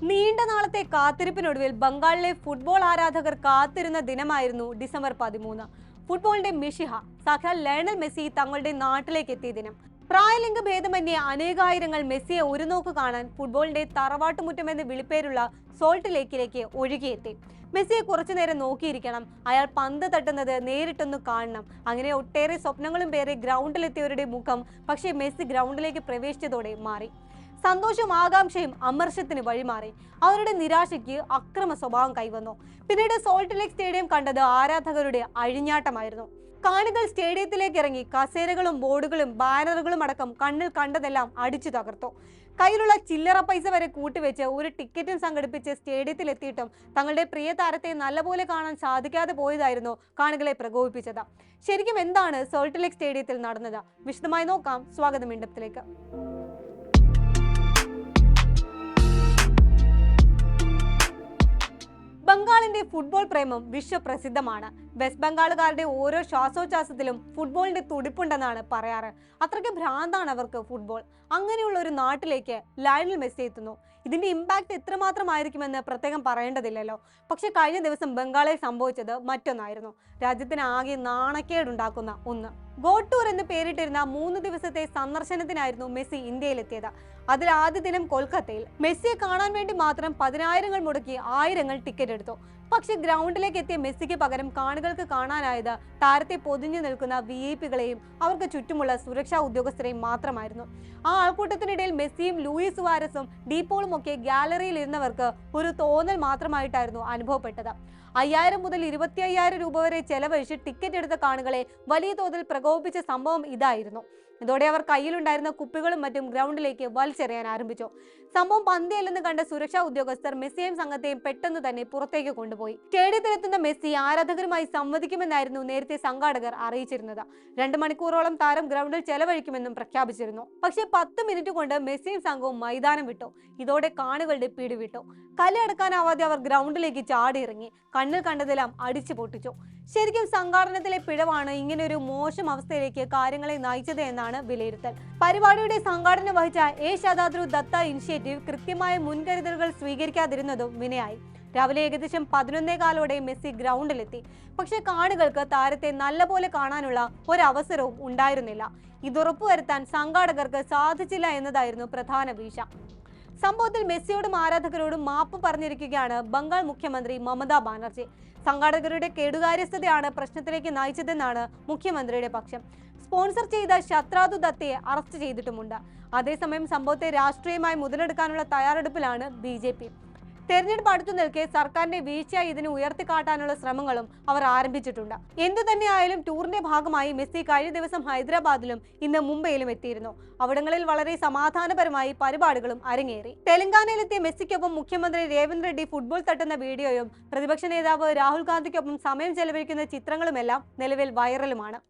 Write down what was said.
നീണ്ട നാളത്തെ കാത്തിരിപ്പിനൊടുവിൽ ബംഗാളിലെ ഫുട്ബോൾ ആരാധകർ കാത്തിരുന്ന ദിനമായിരുന്നു ഡിസംബർ 13. ഫുട്ബോളിന്റെ മിഷിഹ സാക്ഷാൽ ലയണൽ മെസ്സി തങ്ങളുടെ നാട്ടിലേക്ക് എത്തിയ ദിനം. പ്രായലിംഗ ഭേദമന്യേ അനേകായിരങ്ങൾ മെസ്സിയെ ഒരു നോക്ക് കാണാൻ ഫുട്ബോളിന്റെ തറവാട്ടുമുറ്റമെന്ന് വിളിപ്പേരുള്ള സോൾട്ട് ലേക്കിലേക്ക് ഒഴുകിയെത്തി. മെസ്സിയെ കുറച്ചുനേരം നോക്കിയിരിക്കണം, അയാൾ പന്ത് തട്ടുന്നത് നേരിട്ടൊന്ന് കാണണം. അങ്ങനെ ഒട്ടേറെ സ്വപ്നങ്ങളും പേരെ ഗ്രൗണ്ടിലെത്തിയവരുടെ മുഖം പക്ഷേ മെസ്സി ഗ്രൗണ്ടിലേക്ക് പ്രവേശിച്ചതോടെ മാറി. സന്തോഷവും ആകാംക്ഷയും അമർഷത്തിന് വഴിമാറി. അവരുടെ നിരാശയ്ക്ക് അക്രമ സ്വഭാവം കൈവന്നു. പിന്നീട് സോൾട്ട് ലേക്ക് സ്റ്റേഡിയം കണ്ടത് ആരാധകരുടെ അഴിഞ്ഞാട്ടമായിരുന്നു. കാണികൾ സ്റ്റേഡിയത്തിലേക്ക് ഇറങ്ങി കസേരകളും ബോർഡുകളും ബാനറുകളും അടക്കം കണ്ണിൽ കണ്ടതെല്ലാം അടിച്ചു തകർത്തു. കയ്യിലുള്ള ചില്ലറ പൈസ വരെ കൂട്ടിവെച്ച് ഒരു ടിക്കറ്റും സംഘടിപ്പിച്ച് സ്റ്റേഡിയത്തിൽ എത്തിയിട്ടും തങ്ങളുടെ പ്രിയ താരത്തെ നല്ലപോലെ കാണാൻ സാധിക്കാതെ പോയതായിരുന്നു കാണികളെ പ്രകോപിപ്പിച്ചത്. ശരിക്കും എന്താണ് സോൾട്ട് ലേക്ക് സ്റ്റേഡിയത്തിൽ നടന്നത്? വിശദമായി നോക്കാം. സ്വാഗതം ഇൻഡെപ്തിലേക്ക്. ബംഗാളിന്റെ ഫുട്ബോൾ പ്രേമം വിശ്വപ്രസിദ്ധമാണ്. വെസ്റ്റ് ബംഗാളുകാരുടെ ഓരോ ശ്വാസോച്ഛ്വാസത്തിലും ഫുട്ബോളിന്റെ തുടിപ്പുണ്ടെന്നാണ് പറയാറ്. അത്രയ്ക്ക് ഭ്രാന്താണ് അവർക്ക് ഫുട്ബോൾ. അങ്ങനെയുള്ള ഒരു നാട്ടിലേക്ക് ലയണൽ മെസ്സി എത്തുന്നു. ഇതിന്റെ ഇമ്പാക്ട് എത്രമാത്രമായിരിക്കുമെന്ന് പ്രത്യേകം പറയേണ്ടതില്ലല്ലോ. പക്ഷെ കഴിഞ്ഞ ദിവസം ബംഗാളിൽ സംഭവിച്ചത് മറ്റൊന്നായിരുന്നു. രാജ്യത്തിന് ആകെ നാണക്കേടുണ്ടാക്കുന്ന ഒന്ന്. ഗോ ടൂർ എന്ന് പേരിട്ടിരുന്ന 3 ദിവസത്തെ സന്ദർശനത്തിനായിരുന്നു മെസ്സി ഇന്ത്യയിലെത്തിയത്. അതിൽ ആദ്യ ദിനം കൊൽക്കത്തയിൽ. മെസ്സിയെ കാണാൻ വേണ്ടി മാത്രം 10,000 മുടക്കി ആയിരങ്ങൾ ടിക്കറ്റ് എടുത്തു. പക്ഷെ ഗ്രൗണ്ടിലേക്ക് എത്തിയ മെസ്സിക്ക് പകരം കാണികൾക്ക് കാണാനായത് താരത്തെ പൊതിഞ്ഞു നിൽക്കുന്ന VIP-കളെയും അവർക്ക് ചുറ്റുമുള്ള സുരക്ഷാ ഉദ്യോഗസ്ഥരെയും മാത്രമായിരുന്നു. ആ ആൾക്കൂട്ടത്തിനിടയിൽ മെസ്സിയും ലൂയിസ് സുവാരസും ഡീപോളും ഒക്കെ ഗാലറിയിൽ ഇരുന്നവർക്ക് ഒരു തോന്നൽ മാത്രമായിട്ടായിരുന്നു അനുഭവപ്പെട്ടത്. 5,000 മുതൽ 25,000 രൂപ വരെ ചെലവഴിച്ച് ടിക്കറ്റ് എടുത്ത കാണികളെ വലിയ തോതിൽ പ്രകോപിപ്പിച്ച സംഭവം ഇതായിരുന്നു. ഇതോടെ അവർ കയ്യിലുണ്ടായിരുന്ന കുപ്പികളും മറ്റും ഗ്രൗണ്ടിലേക്ക് വലിച്ചെറിയാൻ ആരംഭിച്ചു. സംഭവം പന്തിയല്ലെന്ന് കണ്ട സുരക്ഷാ ഉദ്യോഗസ്ഥർ മെസ്സിയെയും സംഘത്തെയും പെട്ടെന്ന് തന്നെ പുറത്തേക്ക് കൊണ്ടുപോയി. സ്റ്റേഡിയത്തിലെത്തുന്ന മെസ്സി ആരാധകരുമായി സംവദിക്കുമെന്നായിരുന്നു നേരത്തെ സംഘാടകർ അറിയിച്ചിരുന്നത്. 2 മണിക്കൂറോളം താരം ഗ്രൗണ്ടിൽ ചെലവഴിക്കുമെന്നും പ്രഖ്യാപിച്ചിരുന്നു. പക്ഷേ 10 മിനിറ്റ് കൊണ്ട് മെസ്സിയും സംഘവും മൈതാനം വിട്ടു. ഇതോടെ കാണികളുടെ പിടിവിട്ടു. കല്ലടക്കാനാവാതെ അവർ ഗ്രൗണ്ടിലേക്ക് ചാടിയിറങ്ങി. കണ്ണിൽ കണ്ടതെല്ലാം അടിച്ചു പൊട്ടിച്ചു. ശരിക്കും സംഘാടനത്തിലെ പിഴവാണ് ഇങ്ങനെ ഒരു മോശം അവസ്ഥയിലേക്ക് കാര്യങ്ങളെ നയിച്ചത് എന്നാണ് വിലയിരുത്തൽ. പരിപാടിയുടെ സംഘാടനം വഹിച്ച എ ശതാദ്രു ദത്ത ഇനിഷ്യേറ്റീവ് കൃത്യമായ മുൻകരുതലുകൾ സ്വീകരിക്കാതിരുന്നതും വിനയായി. രാവിലെ ഏകദേശം 11:15 മെസ്സി ഗ്രൗണ്ടിലെത്തി. പക്ഷെ കാണികൾക്ക് താരത്തെ നല്ലപോലെ കാണാനുള്ള ഒരവസരവും ഉണ്ടായിരുന്നില്ല. ഇതുറപ്പുവരുത്താൻ സംഘാടകർക്ക് സാധിച്ചില്ല എന്നതായിരുന്നു പ്രധാന വീഴ്ച. സംഭവത്തിൽ മെസ്സിയോടും ആരാധകരോടും മാപ്പ് പറഞ്ഞിരിക്കുകയാണ് ബംഗാൾ മുഖ്യമന്ത്രി മമതാ ബാനർജി. സംഘാടകരുടെ കെടുകാര്യസ്ഥതയാണ് പ്രശ്നത്തിലേക്ക് നയിച്ചതെന്നാണ് മുഖ്യമന്ത്രിയുടെ പക്ഷം. സ്പോൺസർ ചെയ്ത ശത്രാദു ദത്തയെ അറസ്റ്റ് ചെയ്തിട്ടുമുണ്ട്. അതേസമയം സംഭവത്തെ രാഷ്ട്രീയമായി മുതലെടുക്കാനുള്ള തയ്യാറെടുപ്പിലാണ് BJP. തെരഞ്ഞെടുപ്പ് അടുത്തു നിൽക്കെ സർക്കാരിന്റെ വീഴ്ചയായി ഇതിനെ ഉയർത്തിക്കാട്ടാനുള്ള ശ്രമങ്ങളും അവർ ആരംഭിച്ചിട്ടുണ്ട്. എന്തു തന്നെയായാലും ടൂറിന്റെ ഭാഗമായി മെസ്സി കഴിഞ്ഞ ദിവസം ഹൈദരാബാദിലും ഇന്ന് മുംബൈയിലും എത്തിയിരുന്നു. അവിടങ്ങളിൽ വളരെ സമാധാനപരമായി പരിപാടികളും അരങ്ങേറി. തെലങ്കാനയിലെത്തിയ മെസ്സിക്കൊപ്പം മുഖ്യമന്ത്രി രേവന്ത് റെഡ്ഡി ഫുട്ബോൾ തട്ടുന്ന വീഡിയോയും പ്രതിപക്ഷ നേതാവ് രാഹുൽ ഗാന്ധിക്കൊപ്പം സമയം ചെലവഴിക്കുന്ന ചിത്രങ്ങളുമെല്ലാം നിലവിൽ വൈറലുമാണ്.